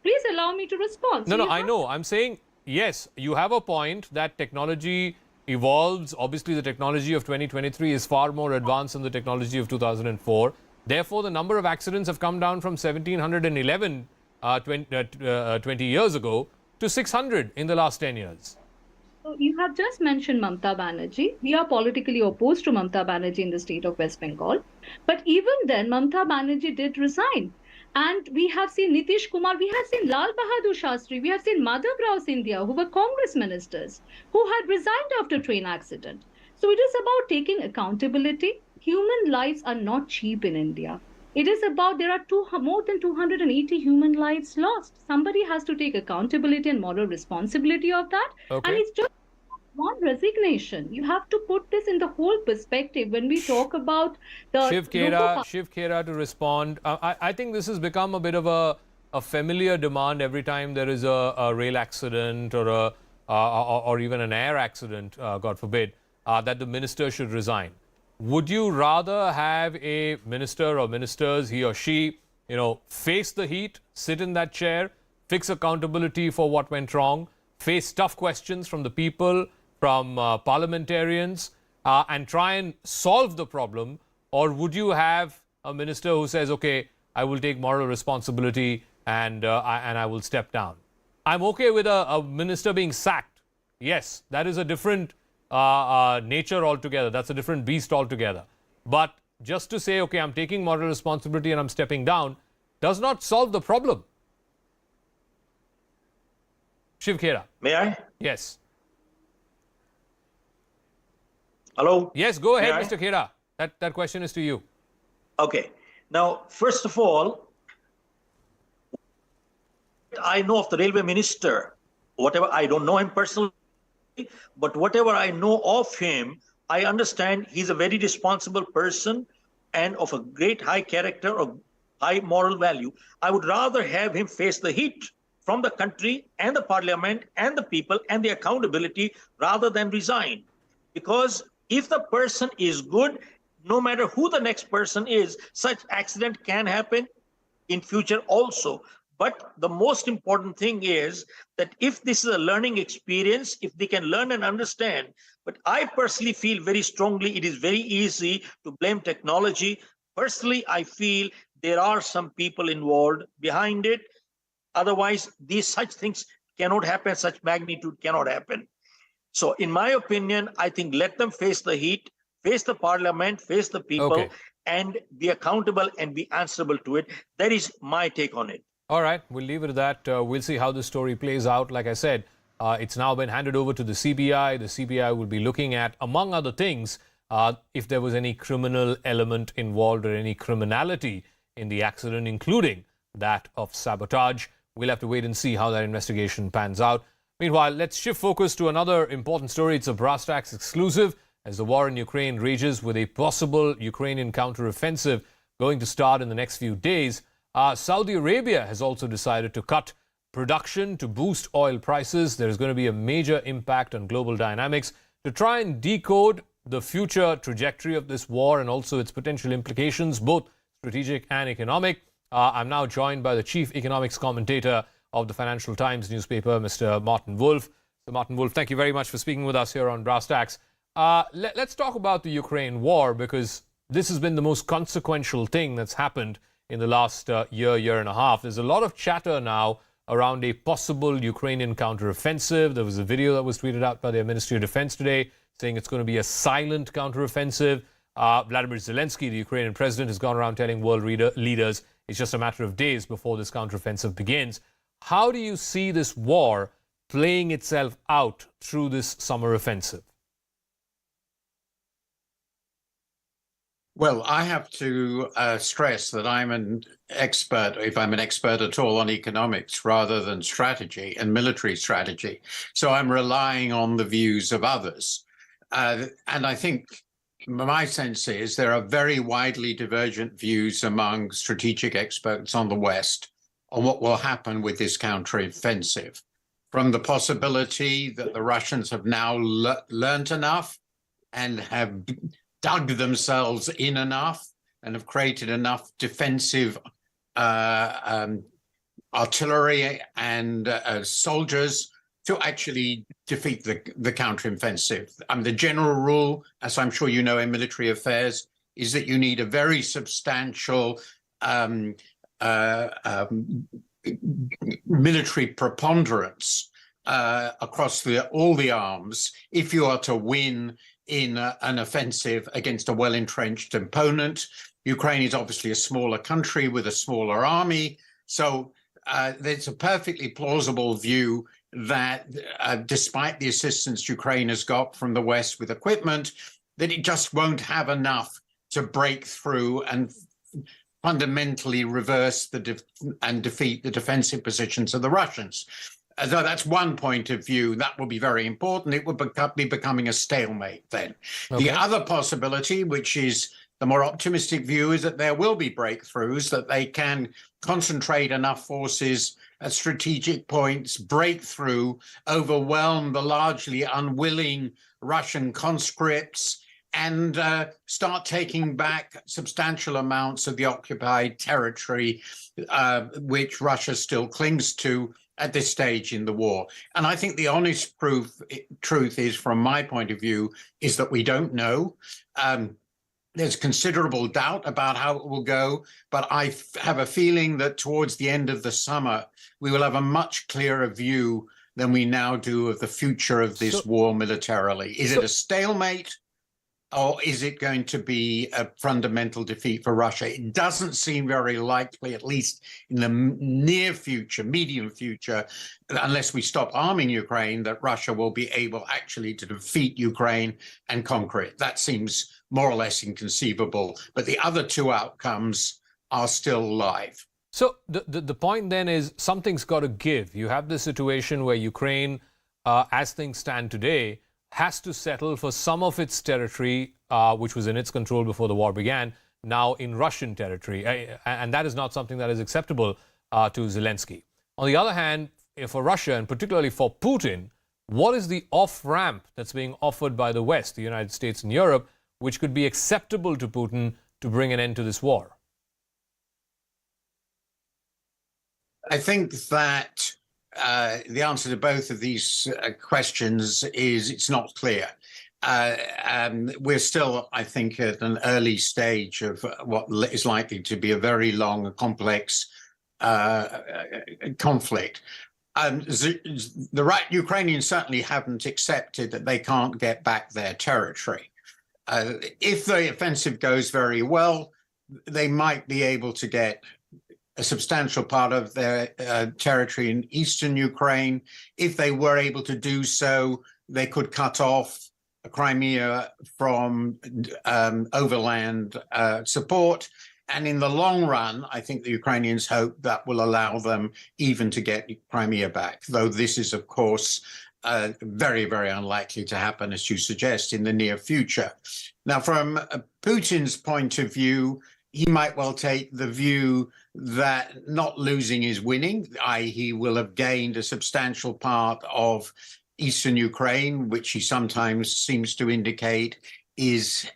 Please allow me to respond. No, I know. I'm saying, yes, you have a point that technology evolves. Obviously, the technology of 2023 is far more advanced than the technology of 2004. Therefore, the number of accidents have come down from 1,711 20 years ago to 600 in the last 10 years. So you have just mentioned Mamata Banerjee. We are politically opposed to Mamata Banerjee in the state of West Bengal. But even then, Mamata Banerjee did resign. And we have seen Nitish Kumar, we have seen Lal Bahadur Shastri, we have seen Madhav Rao Sindhya, who were Congress ministers, who had resigned after train accident. So it is about taking accountability. Human lives are not cheap in India. It is about there are more than 280 human lives lost. Somebody has to take accountability and moral responsibility of that. Okay. And it's just one resignation. You have to put this in the whole perspective when we talk about the Shiv Khera to respond. I think this has become a bit of a familiar demand every time there is a rail accident or even an air accident, God forbid, that the minister should resign. Would you rather have a minister or ministers, he or she, face the heat, sit in that chair, fix accountability for what went wrong, face tough questions from the people, from parliamentarians, and try and solve the problem? Or would you have a minister who says, okay, I will take moral responsibility and I will step down? I'm okay with a minister being sacked. Yes, that is a different nature altogether. That's a different beast altogether. But just to say, okay, I'm taking moral responsibility and I'm stepping down, does not solve the problem. Shiv Khera. May I? Yes. Hello? Yes, go ahead, Mr. Khera. That question is to you. Okay. Now, first of all, I know of the railway minister, whatever, I don't know him personally, but whatever I know of him, I understand he's a very responsible person and of a great high character, of high moral value. I would rather have him face the heat from the country and the parliament and the people and the accountability rather than resign. Because if the person is good, no matter who the next person is, such accident can happen in future also. But the most important thing is that if this is a learning experience, if they can learn and understand, but I personally feel very strongly it is very easy to blame technology. Personally, I feel there are some people involved behind it. Otherwise, such things cannot happen, such magnitude cannot happen. So in my opinion, I think let them face the heat, face the parliament, face the people, and be accountable and be answerable to it. That is my take on it. All right, we'll leave it at that. We'll see how this story plays out. Like I said, it's now been handed over to the CBI. The CBI will be looking at, among other things, if there was any criminal element involved or any criminality in the accident, including that of sabotage. We'll have to wait and see how that investigation pans out. Meanwhile, let's shift focus to another important story. It's a brass tacks exclusive as the war in Ukraine rages with a possible Ukrainian counteroffensive going to start in the next few days. Saudi Arabia has also decided to cut production to boost oil prices. There's going to be a major impact on global dynamics. To try and decode the future trajectory of this war and also its potential implications, both strategic and economic, I'm now joined by the chief economics commentator of the Financial Times newspaper, Mr. Martin Wolf. So Martin Wolf, thank you very much for speaking with us here on Brass Tacks. Let's talk about the Ukraine war, because this has been the most consequential thing that's happened in the last year and a half. There's a lot of chatter now around a possible Ukrainian counteroffensive. There was a video that was tweeted out by their Ministry of Defense today saying it's going to be a silent counteroffensive. Vladimir Zelensky, the Ukrainian president, has gone around telling world leaders it's just a matter of days before this counteroffensive begins. How do you see this war playing itself out through this summer offensive? Well, I have to stress that I'm an expert, if I'm an expert at all, on economics rather than strategy and military strategy. So I'm relying on the views of others. And I think my sense is there are very widely divergent views among strategic experts on the West on what will happen with this counteroffensive. From the possibility that the Russians have now learnt enough and have dug themselves in enough and have created enough defensive artillery and soldiers to actually defeat the counteroffensive. The general rule, as I'm sure you know in military affairs, is that you need a very substantial military preponderance across all the arms if you are to win in an offensive against a well-entrenched opponent. Ukraine is obviously a smaller country with a smaller army, so there's a perfectly plausible view that despite the assistance Ukraine has got from the West with equipment, that it just won't have enough to break through and fundamentally reverse and defeat the defensive positions of the Russians. So that's one point of view. That will be very important. It would be becoming a stalemate then. Okay. The other possibility, which is the more optimistic view, is that there will be breakthroughs, that they can concentrate enough forces at strategic points, break through, overwhelm the largely unwilling Russian conscripts, and start taking back substantial amounts of the occupied territory, which Russia still clings to at this stage in the war. And I think the honest truth is, from my point of view, is that we don't know. There's considerable doubt about how it will go, but I have a feeling that towards the end of the summer, we will have a much clearer view than we now do of the future of this war militarily. Is it a stalemate, or is it going to be a fundamental defeat for Russia? It doesn't seem very likely, at least in the near future, medium future, unless we stop arming Ukraine, that Russia will be able actually to defeat Ukraine and conquer it. That seems more or less inconceivable. But the other two outcomes are still live. So the point then is something's got to give. You have this situation where Ukraine, as things stand today, has to settle for some of its territory, which was in its control before the war began, now in Russian territory. And that is not something that is acceptable to Zelensky. On the other hand, for Russia, and particularly for Putin, what is the off-ramp that's being offered by the West, the United States and Europe, which could be acceptable to Putin to bring an end to this war? I think that the answer to both of these questions is it's not clear. We're still, I think, at an early stage of what is likely to be a very long and complex conflict. The Ukrainians certainly haven't accepted that they can't get back their territory. If the offensive goes very well, they might be able to get a substantial part of their territory in eastern Ukraine. If they were able to do so, they could cut off Crimea from overland support. And in the long run, I think the Ukrainians hope that will allow them even to get Crimea back, though this is, of course, very, very unlikely to happen, as you suggest, in the near future. Now, from Putin's point of view, he might well take the view that not losing is winning, i.e. he will have gained a substantial part of eastern Ukraine, which he sometimes seems to indicate is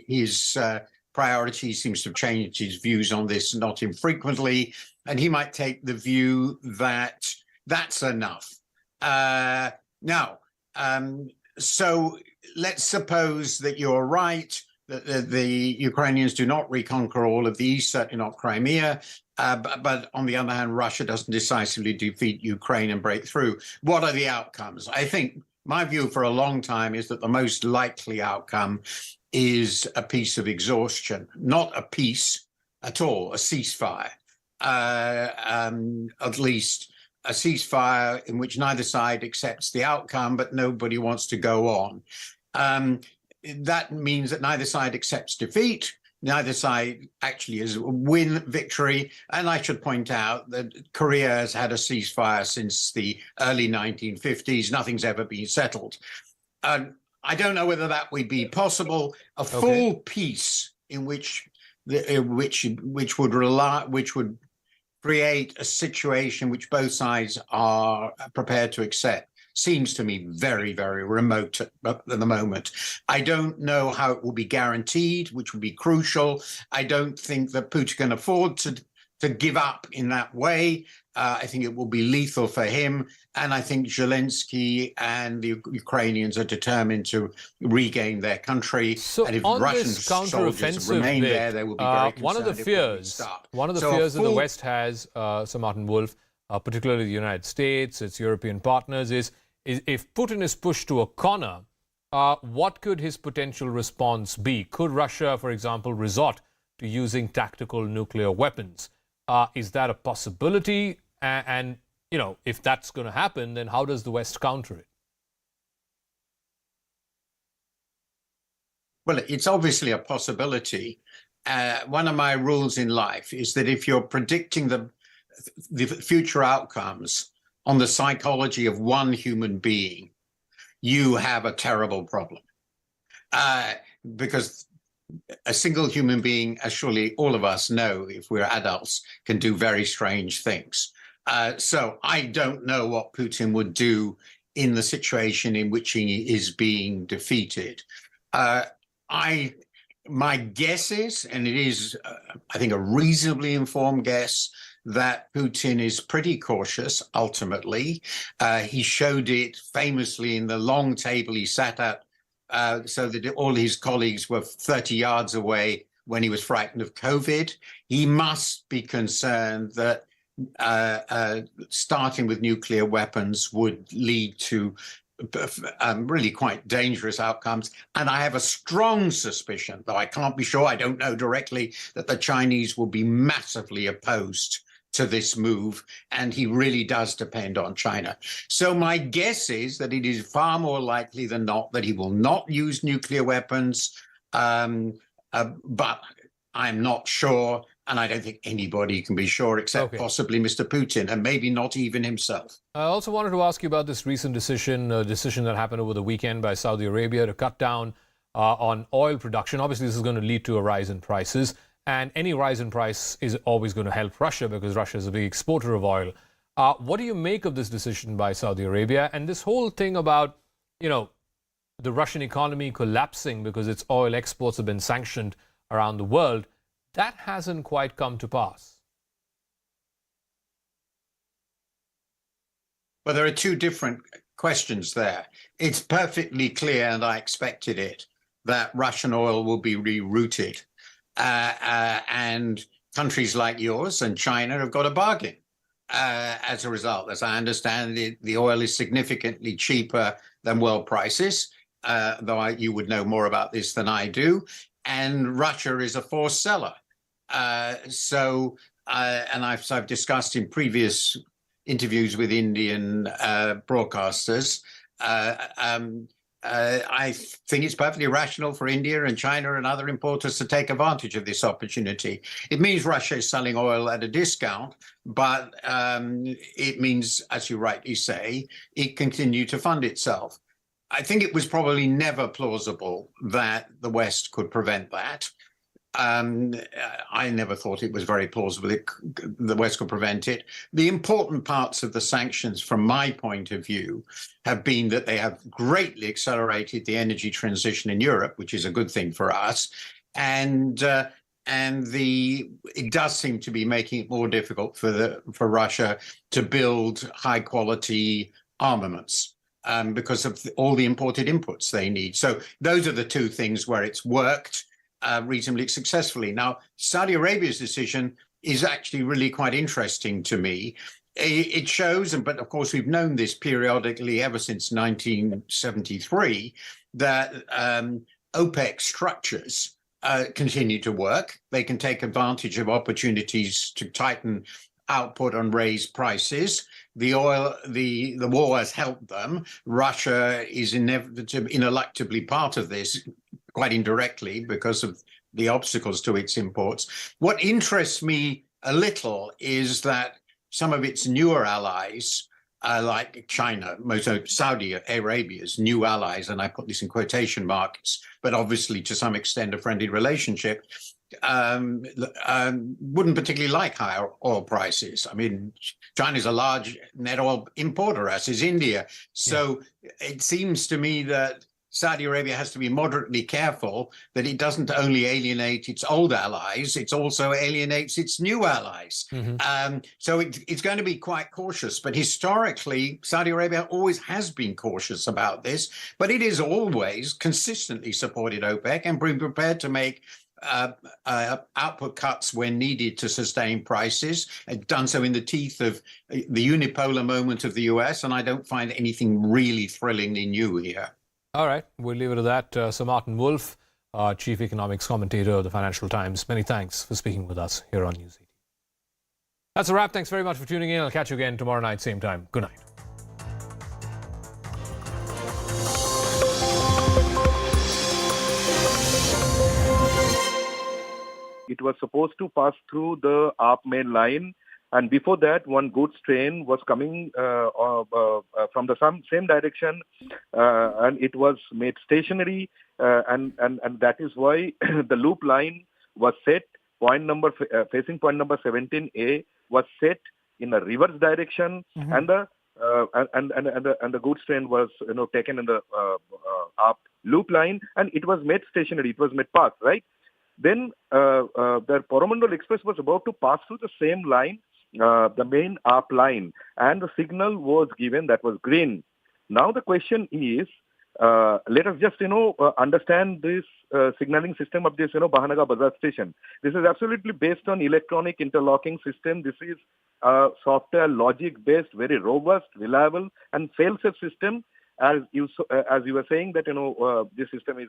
his priority. He seems to have changed his views on this not infrequently. And he might take the view that that's enough. So let's suppose that you're right, that the Ukrainians do not reconquer all of the east, certainly not Crimea, but on the other hand, Russia doesn't decisively defeat Ukraine and break through. What are the outcomes? I think my view for a long time is that the most likely outcome is a peace of exhaustion, not a peace at all, a ceasefire, at least a ceasefire in which neither side accepts the outcome, but nobody wants to go on. That means that neither side accepts defeat, neither side actually is win victory. And I should point out that Korea has had a ceasefire since the early 1950s. Nothing's ever been settled. I don't know whether that would be possible. A full peace in which would create a situation which both sides are prepared to accept seems to me very, very remote at the moment. I don't know how it will be guaranteed, which would be crucial. I don't think that Putin can afford to give up in that way. I think it will be lethal for him. And I think Zelensky and the Ukrainians are determined to regain their country. So and if on Russian this soldiers counteroffensive remain bit, there, they will be very one of the fears that the West has, Sir Martin Wolf, particularly the United States, its European partners, is if Putin is pushed to a corner, what could his potential response be? Could Russia, for example, resort to using tactical nuclear weapons? Is that a possibility? And you know, if that's going to happen, then how does the West counter it? Well, it's obviously a possibility. One of my rules in life is that if you're predicting the future outcomes on the psychology of one human being, you have a terrible problem. Because a single human being, as surely all of us know, if we're adults, can do very strange things. So I don't know what Putin would do in the situation in which he is being defeated. My guess is, and it is, I think, a reasonably informed guess, that Putin is pretty cautious, ultimately. He showed it famously in the long table he sat at, so that all his colleagues were 30 yards away when he was frightened of COVID. He must be concerned that starting with nuclear weapons would lead to really quite dangerous outcomes. And I have a strong suspicion, though I can't be sure, I don't know directly, that the Chinese will be massively opposed to this move, and he really does depend on China. So my guess is that it is far more likely than not that he will not use nuclear weapons, but I'm not sure, and I don't think anybody can be sure except possibly Mr. Putin, and maybe not even himself. I also wanted to ask you about this recent decision that happened over the weekend by Saudi Arabia to cut down on oil production. Obviously, this is going to lead to a rise in prices. And any rise in price is always going to help Russia because Russia is a big exporter of oil. What do you make of this decision by Saudi Arabia and this whole thing about, you know, the Russian economy collapsing because its oil exports have been sanctioned around the world? That hasn't quite come to pass. Well, there are two different questions there. It's perfectly clear, and I expected it, that Russian oil will be rerouted. And countries like yours and China have got a bargain as a result. As I understand it, the oil is significantly cheaper than world prices. though you would know more about this than I do, and Russia is a forced seller. And I've discussed in previous interviews with Indian broadcasters. I think it's perfectly rational for India and China and other importers to take advantage of this opportunity. It means Russia is selling oil at a discount, but it means, as you rightly say, it continue to fund itself. I think it was probably never plausible that the West could prevent that. I never thought it was very plausible the West could prevent it. The important parts of the sanctions, from my point of view, have been that they have greatly accelerated the energy transition in Europe, which is a good thing for us. And it does seem to be making it more difficult for Russia to build high quality armaments. Because of all the imported inputs they need. So those are the two things where it's worked reasonably successfully. Now, Saudi Arabia's decision is actually really quite interesting to me. It shows, but of course we've known this periodically ever since 1973, that OPEC structures continue to work. They can take advantage of opportunities to tighten output and raise prices. The war has helped them. Russia is ineluctably part of this, quite indirectly, because of the obstacles to its imports. What interests me a little is that some of its newer allies, like China, most of Saudi Arabia's new allies, and I put this in quotation marks, but obviously to some extent a friendly relationship, wouldn't particularly like higher oil prices. I mean, China's a large net oil importer, as is India. So it seems to me that Saudi Arabia has to be moderately careful that it doesn't only alienate its old allies, it also alienates its new allies. So it's going to be quite cautious. But historically, Saudi Arabia always has been cautious about this, but it is always consistently supported OPEC and been prepared to make output cuts when needed to sustain prices. It's done so in the teeth of the unipolar moment of the US, and I don't find anything really thrillingly new here. All right, we'll leave it at that. Sir Martin Wolf, Chief Economics Commentator of the Financial Times, many thanks for speaking with us here on News 18. That's a wrap. Thanks very much for tuning in. I'll catch you again tomorrow night, same time. Good night. It was supposed to pass through the AAP main line, and before that, one goods train was coming from the same direction, and it was made stationary, and that is why the loop line was set. Facing point number 17A was set in a reverse direction, and the goods train was taken in the AAP loop line, and it was made stationary. It was made pass, right? Then the Coromandel Express was about to pass through the same line, the main AAP line, and the signal was given that was green. Now the question is, let us just understand this signaling system of this Bahanaga Bazaar station. This is absolutely based on electronic interlocking system. This is a software logic based, very robust, reliable, and fail-safe system. As you were saying that this system is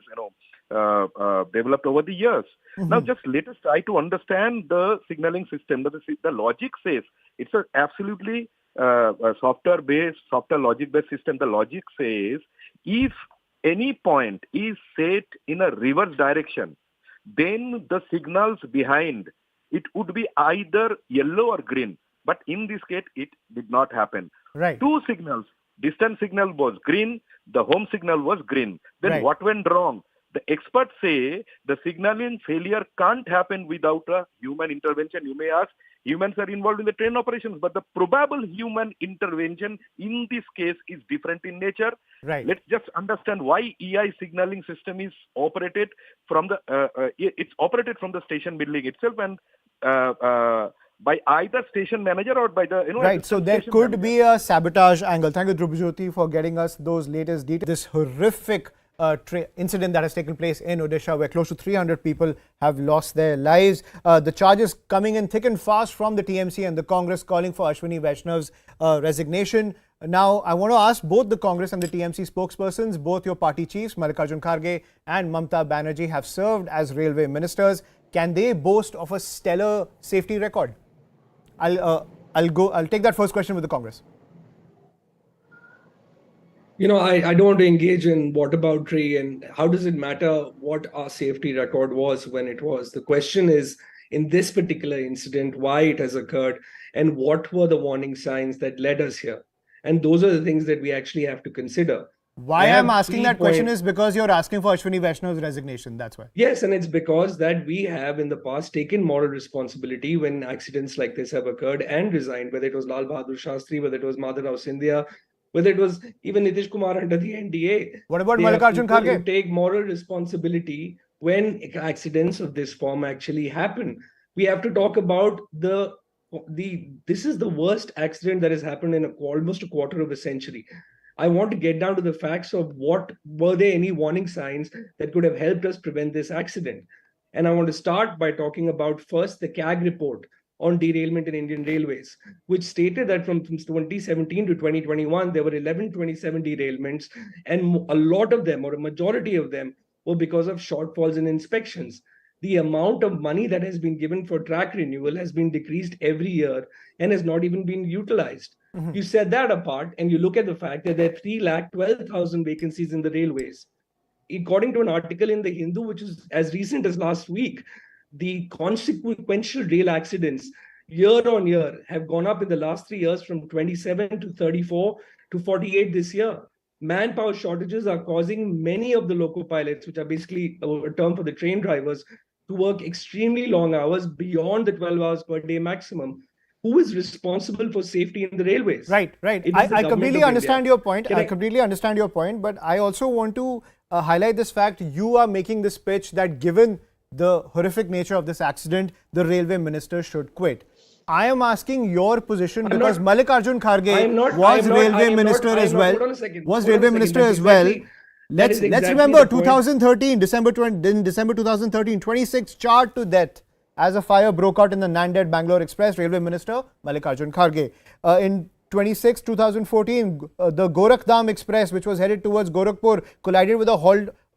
developed over the years. Now just let us try to understand the signaling system. The logic says it's a absolutely software logic based system. The logic says if any point is set in a reverse direction, then the signals behind it would be either yellow or green. But in this case, it did not happen. Right. Two signals. Distant signal was green, the home signal was green. Then what went wrong? The experts say the signaling failure can't happen without a human intervention. You may ask, humans are involved in the train operations, but the probable human intervention in this case is different in nature. Right. Let's just understand why EI signaling system is operated from it's operated from the station building itself, and by either station manager or by the right. So there could manager. be a sabotage angle. Thank you, Dhrubajyoti, for getting us those latest details. This horrific incident that has taken place in Odisha, where close to 300 people have lost their lives. The charges coming in thick and fast from the TMC and the Congress calling for Ashwini Vaishnaw's resignation. Now, I want to ask both the Congress and the TMC spokespersons, both your party chiefs, Mallikarjun Kharge and Mamta Banerjee, have served as railway ministers. Can they boast of a stellar safety record? I'll take that first question with the Congress. I don't want to engage in whataboutery and how does it matter what our safety record was when it was. The question is, in this particular incident, why it has occurred and what were the warning signs that led us here. And those are the things that we actually have to consider. Why I'm asking that question is because you're asking for Ashwini Vaishnaw's resignation. That's why. Yes, and it's because that we have in the past taken moral responsibility when accidents like this have occurred and resigned, whether it was Lal Bahadur Shastri, whether it was Madhav Sindhya, whether it was even Nitish Kumar under the NDA. What about Mallikarjun Kharge? Take moral responsibility when accidents of this form actually happen. We have to talk about this is the worst accident that has happened in almost a quarter of a century. I want to get down to the facts of what were there any warning signs that could have helped us prevent this accident. And I want to start by talking about first the CAG report on derailment in Indian Railways, which stated that from 2017 to 2021, there were 1127 derailments, and a lot of them, or a majority of them, were because of shortfalls in inspections. The amount of money that has been given for track renewal has been decreased every year and has not even been utilized. You set that apart and you look at the fact that there are 312,000 vacancies in the railways. According to an article in the Hindu, which is as recent as last week, the consequential rail accidents year on year have gone up in the last 3 years from 27 to 34 to 48 this year. Manpower shortages are causing many of the loco pilots, which are basically a term for the train drivers, to work extremely long hours beyond the 12 hours per day maximum. Who is responsible for safety in the railways? Right. I completely understand your point. I completely understand your point, but I also want to highlight this fact. You are making this pitch that given the horrific nature of this accident, the railway minister should quit. I am asking your position because Mallikarjun Kharge was railway minister as well. Was railway minister as well. Let's remember 2013, December 2013, 26 charred to death as a fire broke out in the Nanded-Bangalore Express. Railway Minister Mallikarjun Kharge. In 2014, the Gorakhdam Express, which was headed towards Gorakhpur, collided with a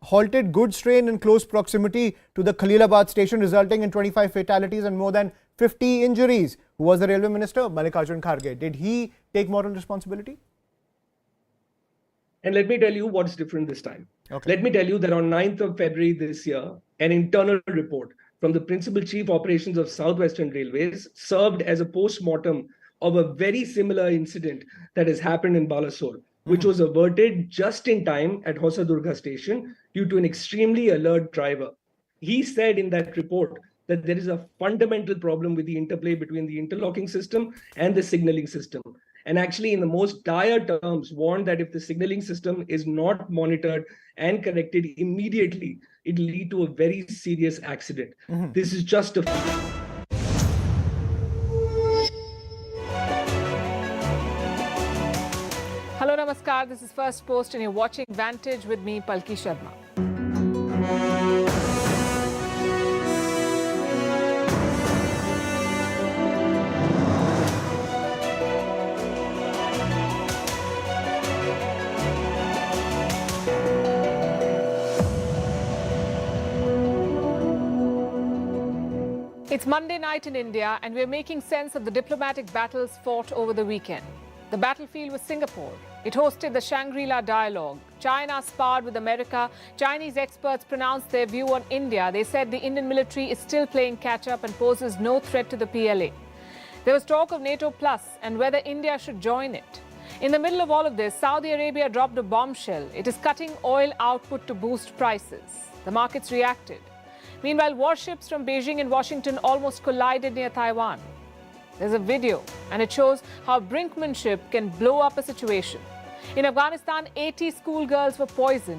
halted goods train in close proximity to the Khalilabad station, resulting in 25 fatalities and more than 50 injuries. Who was the railway minister? Mallikarjun Kharge. Did he take moral responsibility? And let me tell you what's different this time. Okay. Let me tell you that on 9th of February this year, an internal report from the Principal Chief Operations of Southwestern Railways served as a post-mortem of a very similar incident that has happened in Balasore, which was averted just in time at Hosadurga station due to an extremely alert driver. He said in that report that there is a fundamental problem with the interplay between the interlocking system and the signaling system. And actually, in the most dire terms, warned that if the signaling system is not monitored and corrected immediately, it will lead to a very serious accident. This is just a... Hello, Namaskar. This is First Post and you're watching Vantage with me, Palki Sharma. It's Monday night in India and we're making sense of the diplomatic battles fought over the weekend. The battlefield was Singapore. It hosted the Shangri-La dialogue. China sparred with America. Chinese experts pronounced their view on India. They said the Indian military is still playing catch-up and poses no threat to the PLA. There was talk of NATO Plus and whether India should join it. In the middle of all of this, Saudi Arabia dropped a bombshell. It is cutting oil output to boost prices. The markets reacted. Meanwhile, warships from Beijing and Washington almost collided near Taiwan. There's a video, and it shows how brinkmanship can blow up a situation. In Afghanistan, 80 schoolgirls were poisoned.